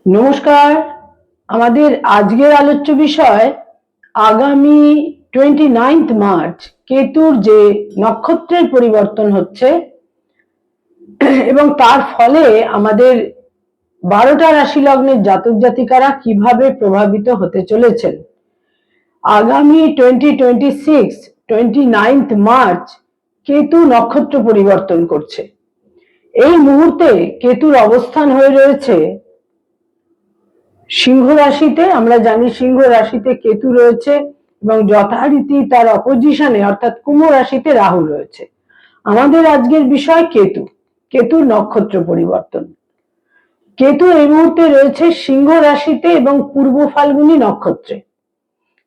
নমস্কার। আমাদের আজকের আলোচ্য বিষয় আগামী 29 মার্চ কেতুর যে নক্ষত্রের পরিবর্তন হচ্ছে এবং তার ফলে আমাদের 12টা রাশি লগ্নের জাতক জাতিকারা কিভাবে প্রভাবিত হতে চলেছেন। আগামী 29 মার্চ কেতু নক্ষত্র পরিবর্তন করছে। এই মুহূর্তে কেতুর অবস্থান হয়ে রয়েছে সিংহ রাশিতে। আমরা জানি সিংহ রাশিতে কেতু রয়েছে এবং যথারীতি তার অপোজিশনে অর্থাৎ কুম্ভ রাশিতে রাহু রয়েছে। আমাদের আজকের বিষয় কেতু, কেতুর নক্ষত্র পরিবর্তন। কেতু এই মুহূর্তে রয়েছে সিংহ রাশিতে এবং পূর্ব ফাল্গুনী নক্ষত্রে।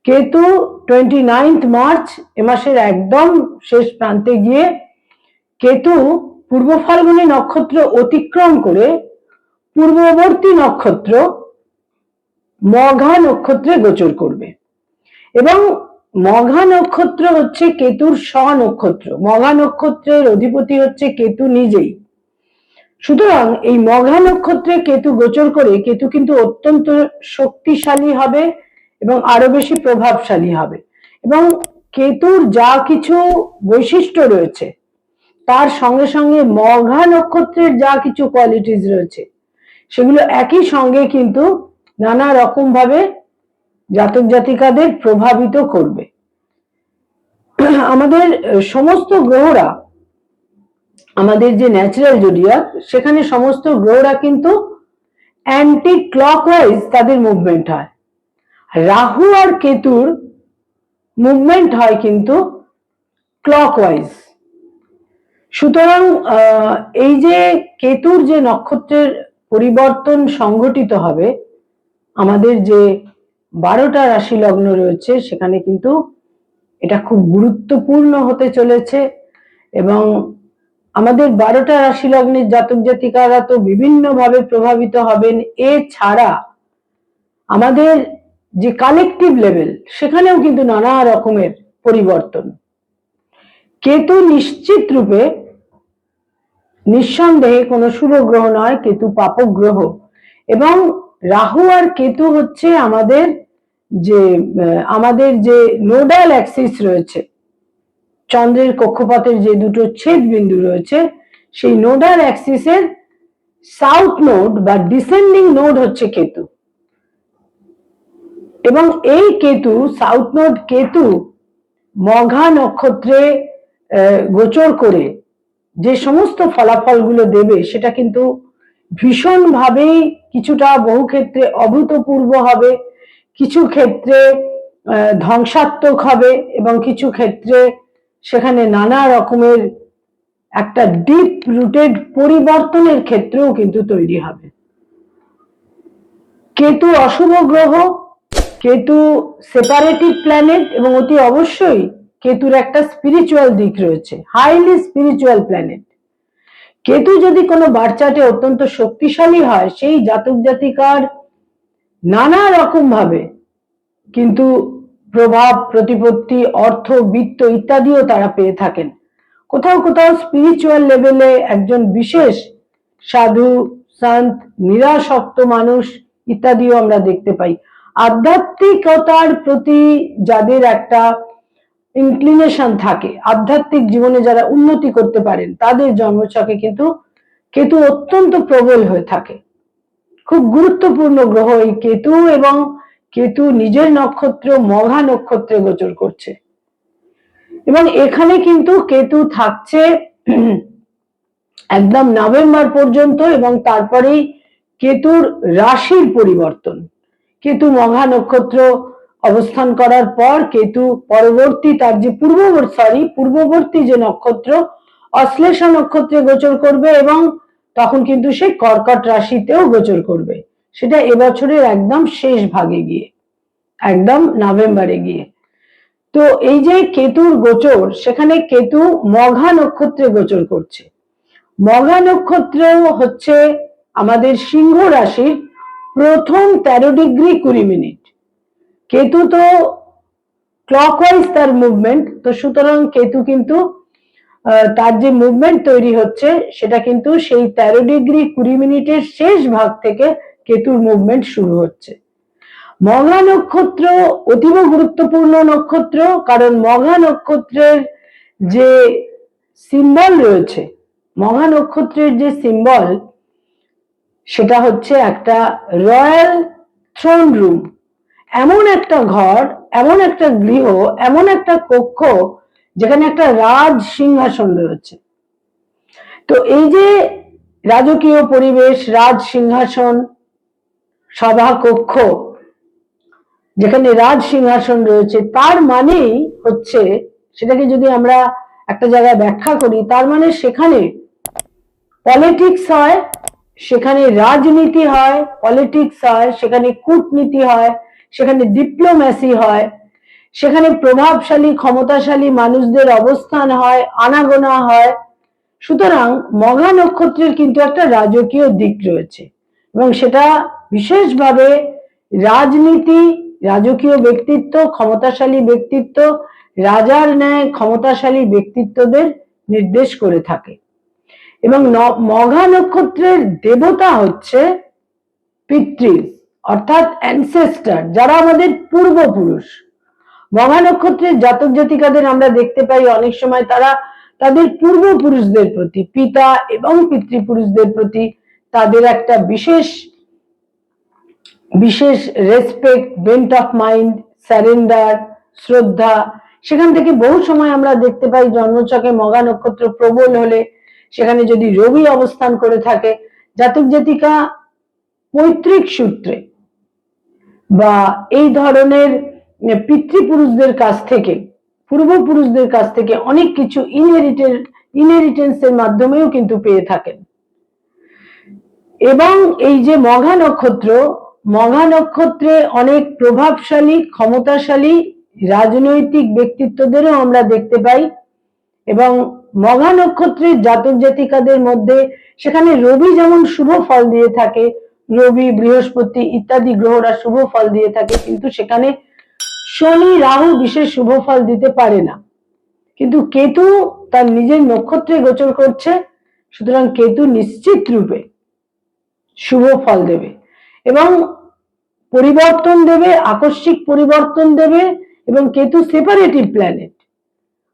কেতু 29 মার্চ এ মাসের একদম শেষ প্রান্তে গিয়ে কেতু পূর্ব ফাল্গুনী নক্ষত্র অতিক্রম করে পূর্ববর্তী নক্ষত্র মঘা নক্ষত্রে গোচর করবে এবং মঘা নক্ষত্র হচ্ছে কেতুর নক্ষত্র। মঘা নক্ষত্রের অধিপতি হচ্ছে কেতু নিজেই। সুতরাং এই মঘা নক্ষত্রে কেতু গোচর করে কেতু কিন্তু অত্যন্ত শক্তিশালী হবে এবং আরো বেশি প্রভাবশালী হবে এবং কেতুর যা কিছু বৈশিষ্ট্য রয়েছে তার সঙ্গে সঙ্গে মঘা নক্ষত্রের যা কিছু কোয়ালিটিস রয়েছে সেগুলো একই সঙ্গে কিন্তু নানা রকম ভাবে জাতক জাতিকাদের প্রভাবিত করবে। আমাদের সমস্ত গ্রহরা, আমাদের যে ন্যাচারাল জোডিয়াক, সেখানে সমস্ত গ্রহরা কিন্তু অ্যান্টি ক্লকওয়াইজ তাদের মুভমেন্ট হয়। রাহু আর কেতুর মুভমেন্ট হয় কিন্তু ক্লকওয়াইজ। সুতরাং এই যে কেতুর যে নক্ষত্রের পরিবর্তন সংঘটিত হবে, আমাদের যে 12টা রাশি লগ্ন রয়েছে সেখানে কিন্তু এটা খুব গুরুত্বপূর্ণ হতে চলেছে এবং আমাদের 12টা রাশি লগ্নের জাতক জাতিকারা তো বিভিন্নভাবে প্রভাবিত হবেন। এছাড়া আমাদের যে কালেকটিভ লেভেল সেখানেও কিন্তু নানা রকমের পরিবর্তন। কেতু নিশ্চিত রূপে নিঃসন্দেহে কোনো শুভ গ্রহ নয়, কেতু পাপক গ্রহ এবং রাহু আর কেতু হচ্ছে আমাদের যে নোডাল অ্যাক্সিস রয়েছে, চন্দ্রের কক্ষপথের যে দুটো ছেদ বিন্দু রয়েছে সেই নোডাল অ্যাক্সিসের সাউথ নোড বা ডিসেন্ডিং নোড হচ্ছে কেতু এবং এই কেতু সাউথ নোড কেতু মঘা নক্ষত্রে গোচর করে যে সমস্ত ফলাফলগুলো দেবে সেটা কিন্তু ভীষণভাবেই কিছুটা বহু ক্ষেত্রে অভূতপূর্ব হবে, কিছু ক্ষেত্রে ধ্বংসাত্মক হবে এবং কিছু ক্ষেত্রে সেখানে নানা রকমের একটা ডিপ রুটেড পরিবর্তনের ক্ষেত্রেও কিন্তু তৈরি হবে। কেতু অশুভ গ্রহ, কেতু সেপারেটিভ প্ল্যানেট এবং অতি অবশ্যই কেতুর একটা স্পিরিচুয়াল দিক রয়েছে, হাইলি স্পিরিচুয়াল প্ল্যানেট। কেতু যদি কোনো বাচ্চাটে অত্যন্ত শক্তিশালী হয় সেই জাতক জাতিকার নানা রকম ভাবে কিন্তু প্রভাব প্রতিপত্তি অর্থ বিত্ত ইত্যাদিও তারা পেয়ে থাকেন। কোথাও কোথাও স্পিরিচুয়াল লেভেলে একজন বিশেষ সাধু সন্ত নিরাসক্ত মানুষ ইত্যাদিও আমরা দেখতে পাই। আধ্যাত্মিকতার প্রতি যাদের একটা ইনক্লিনেশন থাকে, আধ্যাত্মিক জীবনে যারা উন্নতি করতে পারেন তাদের জন্মছকে কিন্তু কেতু অত্যন্ত প্রবল হয়ে থাকে। খুব গুরুত্বপূর্ণ গ্রহ এই কেতু এবং কেতু নিজের নক্ষত্র মঘা নক্ষত্রে গোচর করছে এবং এখানে কিন্তু কেতু থাকছে একদম নভেম্বর পর্যন্ত এবং তারপরেই কেতুর রাশির পরিবর্তন। কেতু মঘা নক্ষত্র অবস্থান করার পর কেতু পরবর্তী তার যে পূর্ববর্তী যে নক্ষত্র অশ্লেষা নক্ষত্রে গোচর করবে এবং তখন কিন্তু সে কর্কট রাশিতেও গোচর করবে, সেটা এবছরের একদম শেষ ভাগে গিয়ে, একদম নভেম্বরে গিয়ে। তো এই যে কেতুর গোচর, সেখানে কেতু মঘা নক্ষত্রে গোচর করছে। মঘা নক্ষত্র হচ্ছে আমাদের সিংহ রাশির প্রথম 13 ডিগ্রি 20 মিনিট। কেতু তো ক্লকওয়াইজ তার মুভমেন্ট, তো সুতরাং কেতু কিন্তু তার যে মুভমেন্ট তৈরি হচ্ছে সেটা কিন্তু সেই 13 ডিগ্রি 20 মিনিটের শেষ ভাগ থেকে কেতুর মুভমেন্ট শুরু হচ্ছে। মঘা নক্ষত্র অতীব গুরুত্বপূর্ণ নক্ষত্র, কারণ মঘা নক্ষত্রের যে সিম্বল রয়েছে, মঘা নক্ষত্রের যে সিম্বল, সেটা হচ্ছে একটা রয়্যাল থ্রোন রুম, এমন একটা ঘর, এমন একটা গৃহ, এমন একটা কক্ষ যেখানে একটা রাজ সিংহাসন রয়েছে। তো এই যে রাজকীয় পরিবেশ, রাজ সিংহাসন, সভা কক্ষ, যেখানে রাজ সিংহাসন রয়েছে, তার মানেই হচ্ছে, সেটাকে যদি আমরা একটা জায়গায় ব্যাখ্যা করি, তার মানে সেখানে পলিটিক্স হয়, সেখানে রাজনীতি হয়, পলিটিক্স হয়, সেখানে কূটনীতি হয়, সেখানে ডিপ্লোম্যাসি হয়, সেখানে প্রভাবশালী ক্ষমতাশালী মানুষদের অবস্থান হয়, আনাগোনা হয়। সুতরাং মঘা নক্ষত্রের কিন্তু একটা রাজকীয় দিক রয়েছে, এবং সেটা বিশেষভাবে রাজনীতি, রাজকীয় ব্যক্তিত্ব, ক্ষমতাশালী ব্যক্তিত্ব, রাজার ন্যায় ক্ষমতাশালী ব্যক্তিত্বদের নির্দেশ করে থাকে। এবং মঘা নক্ষত্রের দেবতা হচ্ছে পিতৃ, অর্থাৎ অ্যানসেস্টার, যারা আমাদের পূর্বপুরুষ। মঘা নক্ষত্রের জাতক জাতিকাদের আমরা দেখতে পাই অনেক সময় তারা তাদের পূর্বপুরুষদের প্রতি, পিতা এবং পিতৃপুরুষদের প্রতি তাদের একটা বিশেষ বিশেষ respect, bent of mind, surrender, শ্রদ্ধা, সেখান থেকে বহু সময় আমরা দেখতে পাই জন্মছকে মঘা নক্ষত্র প্রবল হলে, সেখানে যদি রবি অবস্থান করে থাকে, জাতক জাতিকা পৈতৃক সূত্রে বা এই ধরনের পিতৃপুরুষদের কাছ থেকে, পূর্বপুরুষদের কাছ থেকে অনেক কিছু ইনহেরিটেন্সের মাধ্যমেও কিন্তু পেয়ে থাকেন। এবং এই যে মঘা নক্ষত্র, মঘা নক্ষত্রে অনেক প্রভাবশালী ক্ষমতাশালী রাজনৈতিক ব্যক্তিত্বদেরও আমরা দেখতে পাই। এবং মঘা নক্ষত্রের জাতক জাতিকাদের মধ্যে সেখানে রবি যেমন শুভ ফল দিয়ে থাকে, রবি, বৃহস্পতি ইত্যাদি গ্রহরা শুভ ফল দিয়ে থাকে, কিন্তু সেখানে শনি, রাহু বিশেষ শুভ ফল দিতে পারে না। কিন্তু কেতু তার নিজের নক্ষত্রে গোচর করছে, সুতরাং কেতু নিশ্চিত রূপে শুভ ফল দেবে এবং পরিবর্তন দেবে, আকস্মিক পরিবর্তন দেবে। এবং কেতু সেপারেটিভ প্ল্যানেট,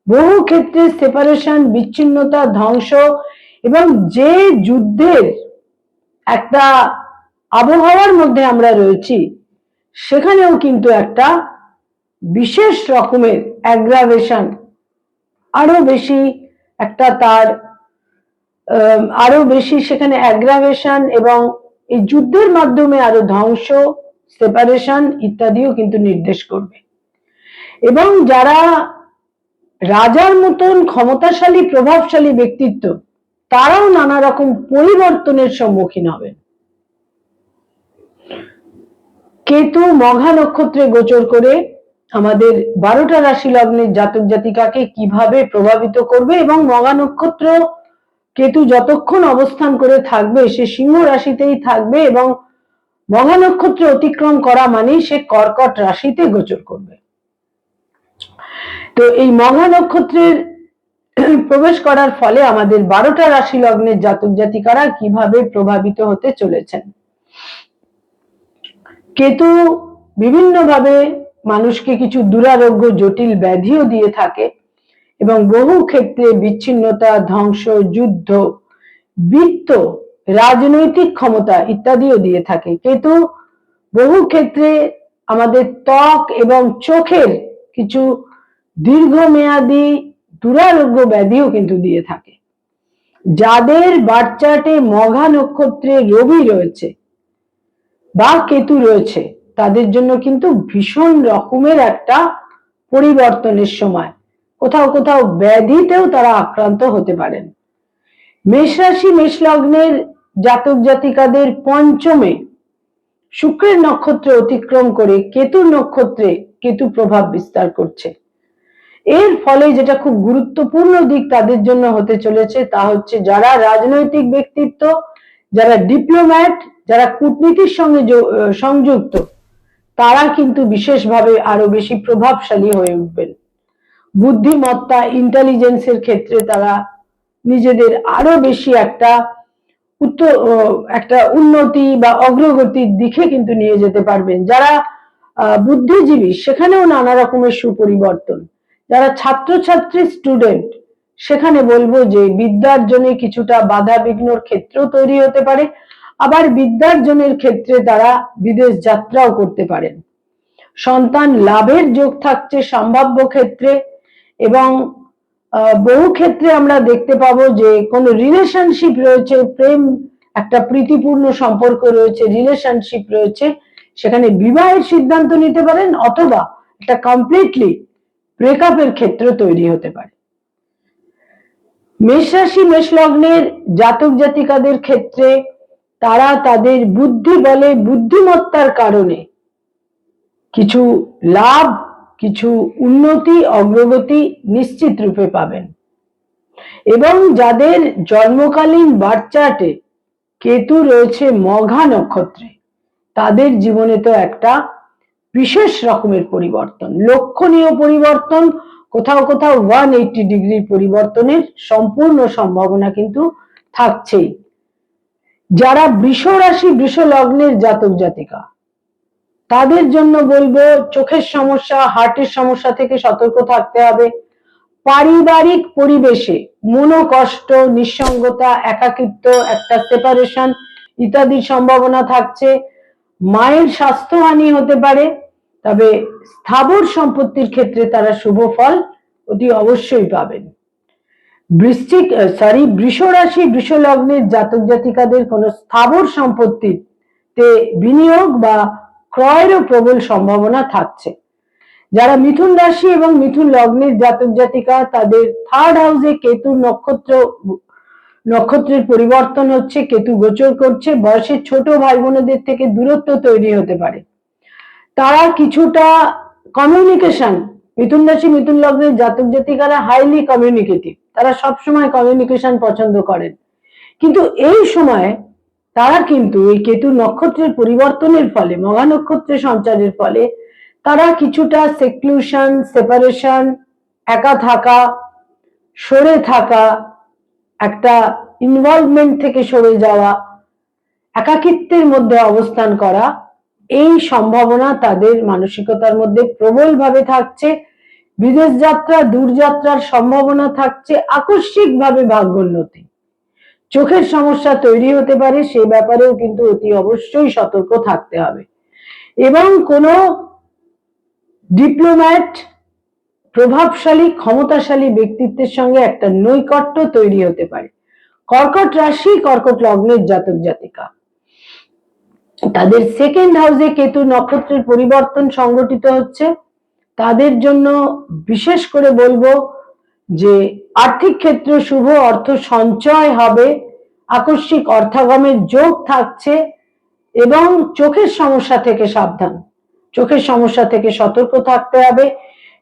বহু ক্ষেত্রে সেপারেশন, বিচ্ছিন্নতা, ধ্বংস, এবং যে যুদ্ধের একটা আবহাওয়ার মধ্যে আমরা রয়েছি, সেখানেও কিন্তু একটা বিশেষ রকমের অ্যাগ্রাভেশন, আরো বেশি একটা তার আরো বেশি সেখানে অ্যাগ্রাভেশন এবং এই যুদ্ধের মাধ্যমে আরো ধ্বংস, সেপারেশন ইত্যাদিও কিন্তু নির্দেশ করবে। এবং যারা রাজার মতন ক্ষমতাশালী প্রভাবশালী ব্যক্তিত্ব, তারাও নানা রকম পরিবর্তনের সম্মুখীন হবেন। কেতু মঘা নক্ষত্রে গোচর করে আমাদের 12টা রাশি লগ্নের জাতক জাতিকাকে কিভাবে প্রভাবিত করবে, এবং মঘা নক্ষত্র কেতু যতক্ষণ অবস্থান করে থাকবে সে সিংহ রাশিতেই থাকবে, এবং মঘা নক্ষত্র অতিক্রম করা মানেই সে কর্কট রাশিতে গোচর করবে। তো এই মঘা নক্ষত্রের প্রবেশ করার ফলে আমাদের 12টা রাশি লগ্নের জাতক জাতিকারা কিভাবে প্রভাবিত হতে চলেছেন। কেতু বিভিন্নভাবে মানুষকে কিছু দুরারোগ্য, জটিল ব্যাধিও দিয়ে থাকে, এবং বহু ক্ষেত্রে বিচ্ছিন্নতা, ধ্বংস, যুদ্ধ, বৃত্ত, রাজনৈতিক ক্ষমতা ইত্যাদিও দিয়ে থাকে। কেতু বহু ক্ষেত্রে আমাদের ত্বক এবং চোখের কিছু দীর্ঘমেয়াদী দুরারোগ্য ব্যাধিও কিন্তু দিয়ে থাকে। যাদের বার্থ চার্টে মঘা নক্ষত্রে রবি রয়েছে বা কেতু রয়েছে, তাদের জন্য কিন্তু ভীষণ রকমের একটা পরিবর্তনের সময়, কোথাও কোথাও ব্যাধিতেও তারা আক্রান্ত হতে পারেন। মেষ রাশি, মেষ লগ্নের জাতক জাতিকাদের পঞ্চমে শুক্রের নক্ষত্রে অতিক্রম করে কেতুর নক্ষত্রে কেতু প্রভাব বিস্তার করছে। এর ফলে যেটা খুব গুরুত্বপূর্ণ দিক তাদের জন্য হতে চলেছে, তা হচ্ছে যারা রাজনৈতিক ব্যক্তিত্ব, যারা ডিপ্লোম্যাট, যারা কূটনীতির সঙ্গে সংযুক্ত, তারা কিন্তু বিশেষভাবে আরো বেশি প্রভাবশালী হয়ে উঠবেন। বুদ্ধিমত্তা, ইন্টেলিজেন্সের ক্ষেত্রে তারা নিজেদের আরো বেশি একটা একটা উন্নতি বা অগ্রগতির দিকে কিন্তু নিয়ে যেতে পারবেন। যারা বুদ্ধিজীবী সেখানেও নানা রকমের সুপরিবর্তন। যারা ছাত্রছাত্রী স্টুডেন্ট সেখানে বলবো যে বিদ্যার্জনে কিছুটা বাধা বিঘ্নর ক্ষেত্র তৈরি হতে পারে, আবার বিদ্যার্জনের ক্ষেত্রে তারা বিদেশ যাত্রাও করতে পারেন। সন্তান লাভের যোগ থাকছে সম্ভাব্য ক্ষেত্রে, এবং বহু ক্ষেত্রে আমরা দেখতে পাবো যে কোনো রিলেশনশিপ রয়েছে, প্রেম একটা প্রীতিপূর্ণ সম্পর্ক রয়েছে, রিলেশনশিপ রয়েছে, সেখানে বিবাহের সিদ্ধান্ত নিতে পারেন, অথবা একটা কমপ্লিটলি ব্রেকআপের ক্ষেত্র তৈরি হতে পারে। মেষ রাশি মেষ লগ্নের জাতক জাতিকাদের ক্ষেত্রে তারা তাদের বুদ্ধি বলে, বুদ্ধিমত্তার কারণে কিছু লাভ, কিছু উন্নতি, অগ্রগতি নিশ্চিত রূপে পাবেন। এবং যাদের জন্মকালীন বার্থ চার্টে কেতু রয়েছে মঘা নক্ষত্রে, তাদের জীবনে তো একটা বিশেষ রকমের পরিবর্তন, লক্ষণীয় পরিবর্তন, কোথাও কোথাও 180 ডিগ্রির পরিবর্তনের সম্পূর্ণ সম্ভাবনা কিন্তু থাকছেই। যারা বৃষ রাশি বৃষ লগ্নের জাতক জাতিকা, তাদের জন্য বলবো চোখের সমস্যা, হার্টের সমস্যা থেকে সতর্ক থাকতে হবে। পারিবারিক পরিবেশে মনোকষ্ট, নিঃসঙ্গতা, একাকিত্ব, একটা সেপারেশন ইত্যাদির সম্ভাবনা থাকছে। মায়ের স্বাস্থ্যহানি হতে পারে, তবে স্থাবর সম্পত্তির ক্ষেত্রে তারা শুভ ফল অতি অবশ্যই পাবেন। বৃষ রাশি বৃষ লগ্নের জাতক জাতিকাদের কোনো স্থাবর সম্পত্তিতে বিনিয়োগ বা ক্রয়েরও প্রবল সম্ভাবনা থাকছে। যারা মিথুন রাশি এবং মিথুন লগ্নের জাতক জাতিকা, তাদের থার্ড হাউসে কেতু নক্ষত্রের পরিবর্তন হচ্ছে, কেতু গোচর করছে। বয়সের ছোট ভাই বোনদের থেকে দূরত্ব তৈরি হতে পারে। তারা কিছুটা কমিউনিকেশন, মিথুন রাশি মিথুন লগ্নের জাতক জাতিকারা হাইলি কমিউনিকেটিভ, তারা সবসময় কমিউনিকেশন পছন্দ করেন, কিন্তু এই সময় তারা কিন্তু এই কেতু নক্ষত্রের পরিবর্তনের ফলে, মঘা নক্ষত্রের সঞ্চারের ফলে তারা কিছুটা সেক্লুশন, সেপারেশন, একা থাকা, সরে থাকা, একটা ইনভলভমেন্ট থেকে সরে যাওয়া, একাকিত্বের মধ্যে অবস্থান করা, এই সম্ভাবনা তাদের মানসিকতার মধ্যে প্রবলভাবে থাকছে। বিদেশ যাত্রা, দূরযাত্রার সম্ভাবনা থাকছে। আকস্মিকভাবে ভাগ্যোন্নতি, চোখের সমস্যা তৈরি হতে পারে, সেই ব্যাপারেও কিন্তু অতি অবশ্যই সতর্ক থাকতে হবে। এবং কোনো ডিপ্লোম্যাট, প্রভাবশালী, ক্ষমতাশালী ব্যক্তিত্বের সঙ্গে একটা নৈকট্য তৈরি হতে পারে। কর্কট রাশি কর্কট লগ্নের জাতক জাতিকা, তাদের সেকেন্ড হাউসে কেতু নক্ষত্রের পরিবর্তন সংঘটিত হচ্ছে। তাদের জন্য বিশেষ করে বলবো যে আর্থিক ক্ষেত্র শুভ, অর্থ সঞ্চয় হবে, আকস্মিক অর্থাগমের যোগ থাকছে, এবং চোখের সমস্যা থেকে সাবধান, চোখের সমস্যা থেকে সতর্ক থাকতে হবে।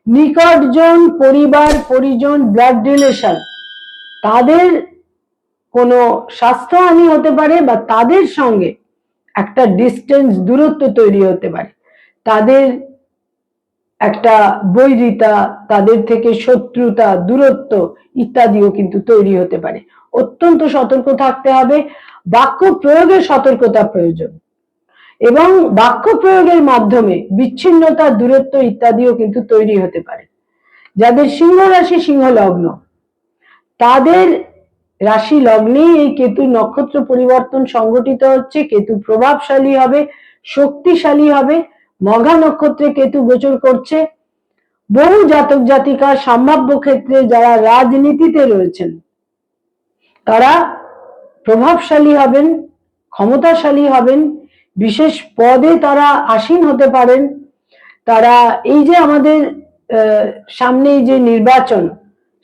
নিকটজন, পরিবার পরিজন, ব্লাড রিলেশন, তাদের কোনো স্বাস্থ্যহানি হতে পারে, বা তাদের সঙ্গে একটা ডিস্টেন্স, দূরত্ব তৈরি হতে পারে। তাদের একটা বৈরিতা, তাদের থেকে শত্রুতা, দূরত্ব ইত্যাদিও কিন্তু তৈরি হতে পারে। অত্যন্ত সতর্ক থাকতে হবে। বাক্য প্রয়োগে সতর্কতা প্রয়োজন, এবং বাক্য প্রয়োগের মাধ্যমে বিচ্ছিন্নতা, দূরত্ব ইত্যাদিও কিন্তু তৈরি হতে পারে। যাদের সিংহ রাশি সিংহ লগ্ন, তাদের রাশি লগ্নে এই কেতু নক্ষত্র পরিবর্তন সংঘটিত হচ্ছে। কেতু প্রভাবশালী হবে, শক্তিশালী হবে। মঘা নক্ষত্রে কেতু গোচর করছে। বহু জাতক জাতিকা সম্ভাব্য ক্ষেত্রে যারা রাজনীতিতে রয়েছেন, তারা প্রভাবশালী হবেন, ক্ষমতাশালী হবেন, বিশেষ পদে তারা আসীন হতে পারেন। তারা এই যে আমাদের সামনে যে নির্বাচন,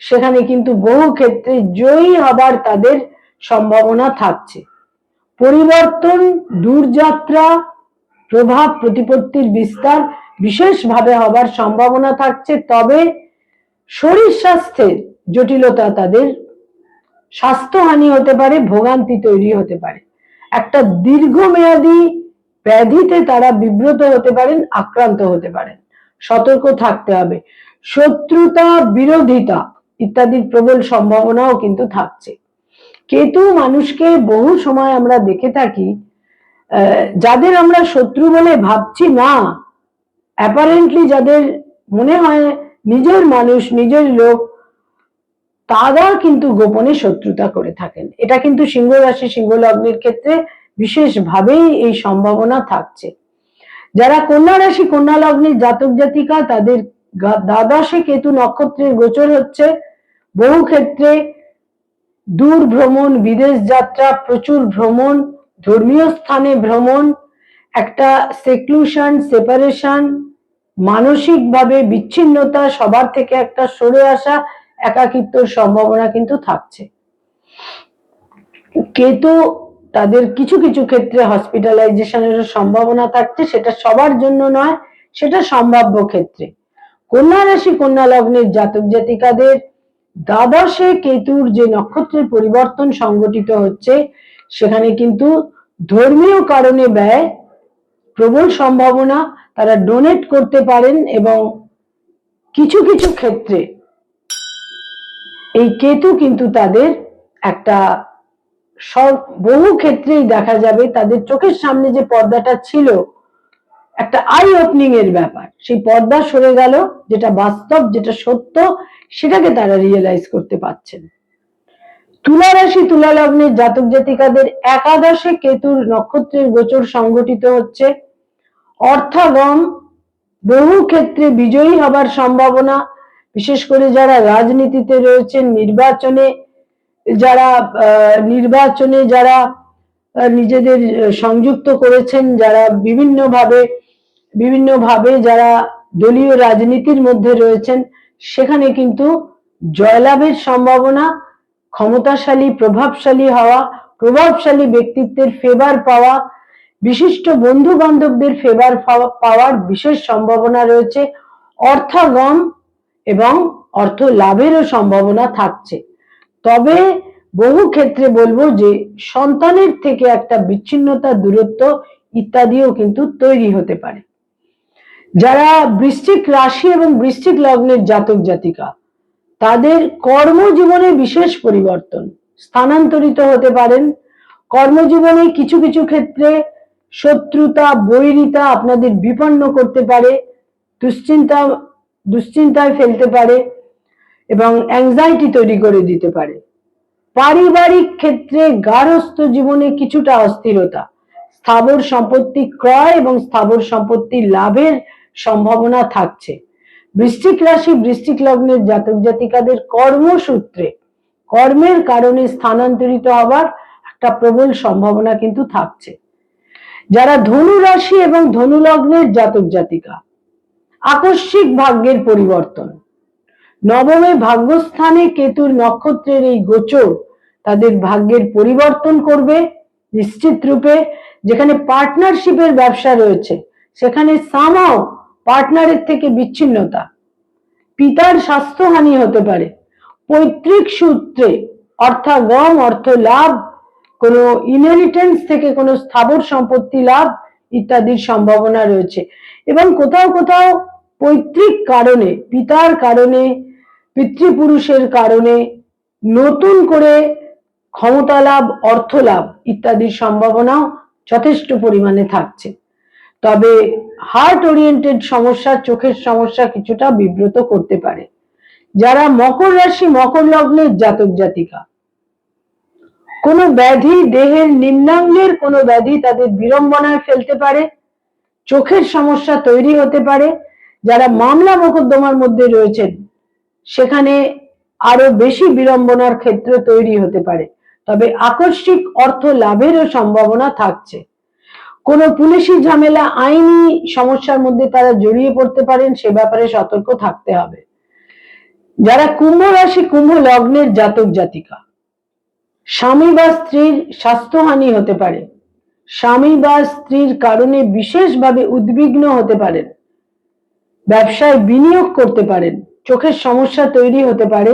সেখানে কিন্তু বহু ক্ষেত্রে জয়ী হবার তাদের সম্ভাবনা থাকছে। পরিবর্তন, দূরযাত্রা, প্রভাব প্রতিপত্তির বিস্তার বিশেষভাবে হবার সম্ভাবনা থাকছে। তবে শরীর স্বাস্থ্যের জটিলতা, তাদের স্বাস্থ্যহানি হতে পারে, ভোগান্তি তৈরি হতে পারে। একটা দীর্ঘমেয়াদী ব্যাধিতে তারা বিব্রত হতে পারেন, আক্রান্ত হতে পারেন। সতর্ক থাকতে হবে। শত্রুতা, বিরোধিতা ইত্যাদির প্রবল সম্ভাবনাও কিন্তু থাকছে। কেতু মানুষকে বহু সময় আমরা দেখে থাকি, যাদের আমরা শত্রু বলে ভাবছি না, অ্যাপারেন্টলি যাদের মনে হয় নিজের মানুষ, নিজের লোক, তারা কিন্তু গোপনে শত্রুতা করে থাকেন। এটা কিন্তু সিংহ রাশি, সিংহ লগ্নের ক্ষেত্রে বিশেষভাবেই এই সম্ভাবনা থাকছে। যারা কন্যা রাশি, কন্যা লগ্নের জাতক জাতিকা, তাদের দ্বাদশে কেতু নক্ষত্রের গোচর হচ্ছে। বহু ক্ষেত্রে দূর ভ্রমণ, বিদেশ যাত্রা, প্রচুর ভ্রমণ, ধর্মীয় স্থানে ভ্রমণ, একটা সেক্লুশন, সেপারেশন, মানসিকভাবে বিচ্ছিন্নতা, সবার থেকে একটা সরে আসা, একাকিত্বর সম্ভাবনা কিন্তু থাকছে। কেতু তাদের কিছু কিছু ক্ষেত্রে হসপিটালাইজেশনের সম্ভাবনা থাকছে, সেটা সবার জন্য নয়, সেটা সম্ভাব্য ক্ষেত্রে। কন্যা রাশি, কন্যা লগ্নের জাতক জাতিকাদের দ্বাদশে কেতুর যে নক্ষত্রের পরিবর্তন সংঘটিত হচ্ছে, সেখানে কিন্তু ধর্মীয় কারণে ব্যয় প্রবল সম্ভাবনা। তারা ডোনেট করতে পারেন এবং কিছু কিছু ক্ষেত্রে এই কেতু কিন্তু তাদের একটা বহু ক্ষেত্রেই দেখা যাবে তাদের চোখের সামনে যে পর্দাটা ছিল, একটা আই ওপেনিং এর ব্যাপার, সেই পর্দা সরে গেল, যেটা বাস্তব, যেটা সত্য, সেটাকে তারা রিয়েলাইজ করতে পারছেন। তুলা রাশি, তুলা লগ্নের জাতক জাতিকাদের একাদশে কেতুর নক্ষত্রের গোচর সংঘটিত হচ্ছে। অর্থাগম, বহু ক্ষেত্রে বিজয়ী হবার সম্ভাবনা, বিশেষ করে যারা রাজনীতিতে রয়েছেন, নির্বাচনে যারা নিজেদের সংযুক্ত করেছেন, যারা বিভিন্নভাবে যারা দলীয় রাজনীতির মধ্যে রয়েছেন, সেখানে কিন্তু জয়লাভের সম্ভাবনা, ক্ষমতাশালী, প্রভাবশালী হওয়া, প্রভাবশালী ব্যক্তিত্বের ফেভার পাওয়া, বিশিষ্ট বন্ধু বান্ধবদের ফেভার পাওয়ার বিশেষ সম্ভাবনা রয়েছে। অর্থাগম এবং অর্থ লাভেরও সম্ভাবনা থাকছে। তবে বহু ক্ষেত্রে বলবো যে সন্তানের থেকে একটা বিচ্ছিন্নতা, দূরত্ব ইত্যাদিও কিন্তু তৈরি হতে পারে। যারা বৃশ্চিক রাশি এবং বৃশ্চিক লগ্নের জাতক জাতিকা, তাদের কর্মজীবনে বিশেষ পরিবর্তন, স্থানান্তরিত হতে পারেন। কর্মজীবনে কিছু কিছু ক্ষেত্রে শত্রুতা, বৈরিতা আপনাদের বিপন্ন করতে পারে, দুশ্চিন্তায় ফেলতে পারে এবং অ্যাংজাইটি তৈরি করে দিতে পারে। পারিবারিক ক্ষেত্রে গার্হস্থ্য জীবনে কিছুটা অস্থিরতা, স্থাবর সম্পত্তি ক্রয় এবং স্থাবর সম্পত্তি লাভের সম্ভাবনা থাকছে। বৃশ্চিক রাশি, বৃশ্চিক লগ্নের জাতক জাতিকাদের কর্মসূত্রে, কর্মের কারণে স্থানান্তরিত হবার একটা প্রবল সম্ভাবনা কিন্তু থাকছে। যারা ধনু রাশি এবং ধনু লগ্নের জাতক জাতিকা, আকস্মিক ভাগ্যের পরিবর্তন, নবমে ভাগ্যস্থানে কেতুর নক্ষত্রের এই গোচর তাদের ভাগ্যের পরিবর্তন করবে নিশ্চিত রূপে। যেখানে পার্টনারশিপের ব্যবসা রয়েছে, সেখানে সামহাও পার্টনারের থেকে বিচ্ছিন্নতা, পিতার স্বাস্থ্যহানি হতে পারে, পৈতৃক সূত্রে অর্থাগম, অর্থ লাভ, কোনো ইনহেরিটেন্স থেকে কোনো স্থাবর সম্পত্তি লাভ ইত্যাদির সম্ভাবনা রয়েছে। এবং কোথাও কোথাও পৈতৃক কারণে, পিতার কারণে, পিতৃপুরুষের কারণে নতুন করে ক্ষমতা লাভ, অর্থ লাভ ইত্যাদির সম্ভাবনাও যথেষ্ট পরিমাণে থাকছে। তবে হার্ট ওরিয়েন্টেড সমস্যা, চোখের সমস্যা কিছুটা বিব্রত করতে পারে। যারা মকর রাশি, মকর লগ্নের জাতক জাতিকা, কোনো ব্যাধি, দেহের নিম্নাঙ্গের কোনো ব্যাধি তাদের বিড়ম্বনায় ফেলতে পারে, চোখের সমস্যা তৈরি হতে পারে। যারা মামলা মোকদ্দমার মধ্যে রয়েছেন, সেখানে আরো বেশি বিড়ম্বনার ক্ষেত্র তৈরি হতে পারে। তবে আকস্মিক অর্থ লাভেরও সম্ভাবনা থাকছে। কোনো পুলিশি ঝামেলা, আইনি সমস্যার মধ্যে তারা জড়িয়ে পড়তে পারেন, সে ব্যাপারে সতর্ক থাকতে হবে। যারা কুম্ভ রাশি, কুম্ভ লগ্নের জাতক জাতিকা, স্বামী বা স্ত্রীর স্বাস্থ্যহানি হতে পারে, স্বামী বা স্ত্রীর কারণে বিশেষভাবে উদ্বিগ্ন হতে পারেন, ব্যবসায় বিনিয়োগ করতে পারেন, চোখের সমস্যা তৈরি হতে পারে।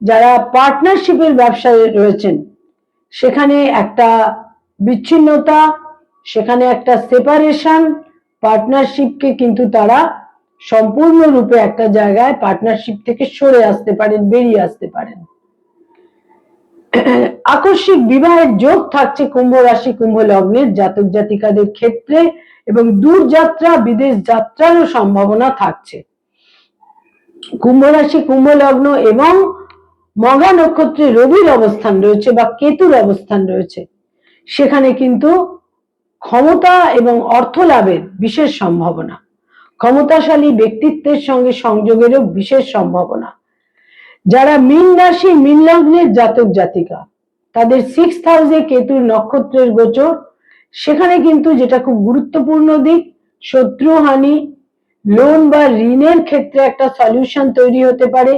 যারা পার্টনারশিপের ব্যবসায় রয়েছেন, সেখানে একটা বিচ্ছিন্নতা, সেখানে একটা সেপারেশন, পার্টনারশিপকে কিন্তু তারা সম্পূর্ণরূপে একটা জায়গায় পার্টনারশিপ থেকে সরে আসতে পারেন, বেরিয়ে আসতে পারেন। আকস্মিক বিবাহের যোগ থাকছে কুম্ভ রাশি কুম্ভ লগ্নের জাতক জাতিকাদের ক্ষেত্রে এবং দূরযাত্রা বিদেশ যাত্রারও সম্ভাবনা থাকছে। কুম্ভ রাশি কুম্ভ লগ্ন এবং মঘা নক্ষত্রে রবির অবস্থান রয়েছে বা কেতুর অবস্থান রয়েছে, সেখানে কিন্তু ক্ষমতা এবং অর্থ লাভের বিশেষ সম্ভাবনা, ক্ষমতাশালী ব্যক্তিত্বের সঙ্গে সংযোগেরও বিশেষ সম্ভাবনা। যারা মীন রাশি মীন লগ্নের জাতক জাতিকা, তাদের 6th হাউসে কেতুর নক্ষত্রের গোচর, সেখানে কিন্তু যেটা খুব গুরুত্বপূর্ণ দিক, শত্রুহানি, লোন বা ঋণের ক্ষেত্রে একটা সলিউশন তৈরি হতে পারে,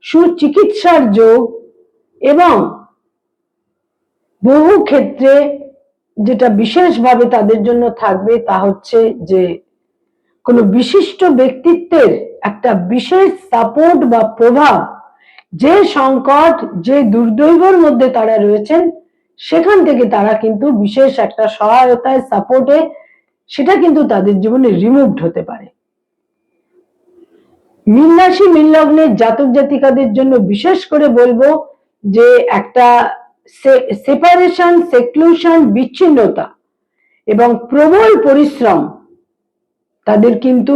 সুচিকিৎসার যোগ এবং বহু ক্ষেত্রে যেটা বিশেষভাবে তাদের জন্য থাকবে তা হচ্ছে যে কোনো বিশিষ্ট ব্যক্তিত্বের একটা বিশেষ সাপোর্ট বা প্রভাব, যে সংকট যে দুর্দৈবের মধ্যে তারা রয়েছেন সেখান থেকে তারা কিন্তু বিশেষ একটা সহায়তায় সাপোর্টে সেটা কিন্তু তাদের জীবনে রিমুভড হতে পারে। মীন রাশি মীন লগ্নের জাতক জাতিকাদের জন্য বিশেষ করে বলবো যে একটা সেপারেশন, সেক্লুশন, বিচ্ছিন্নতা এবং প্রবল পরিশ্রম তাদের কিন্তু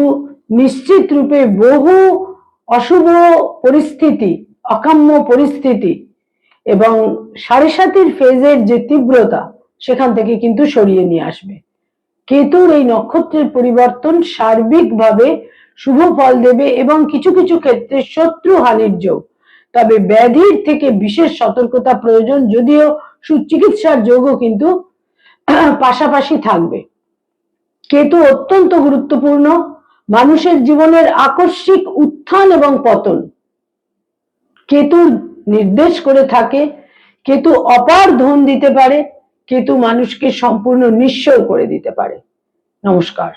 নিশ্চিত রূপে বহু অশুভ পরিস্থিতি, অকাম্য পরিস্থিতি এবং সাড়ে সাতির ফেজের যে তীব্রতা সেখান থেকে কিন্তু সরিয়ে নিয়ে আসবে। কেতুর এই নক্ষত্রের পরিবর্তন সার্বিকভাবে শুভ ফল দেবে এবং কিছু কিছু ক্ষেত্রে শত্রু হানির যোগ, তবে ব্যাধির থেকে বিশেষ সতর্কতা প্রয়োজন, যদিও সুচিকিৎসার যোগও কিন্তু পাশাপাশি থাকবে। কেতু অত্যন্ত গুরুত্বপূর্ণ, মানুষের জীবনের আকস্মিক উত্থান এবং পতন কেতু নির্দেশ করে থাকে। কেতু অপার ধন দিতে পারে, কেতু মানুষকে সম্পূর্ণ নিঃস্ব করে দিতে পারে। নমস্কার।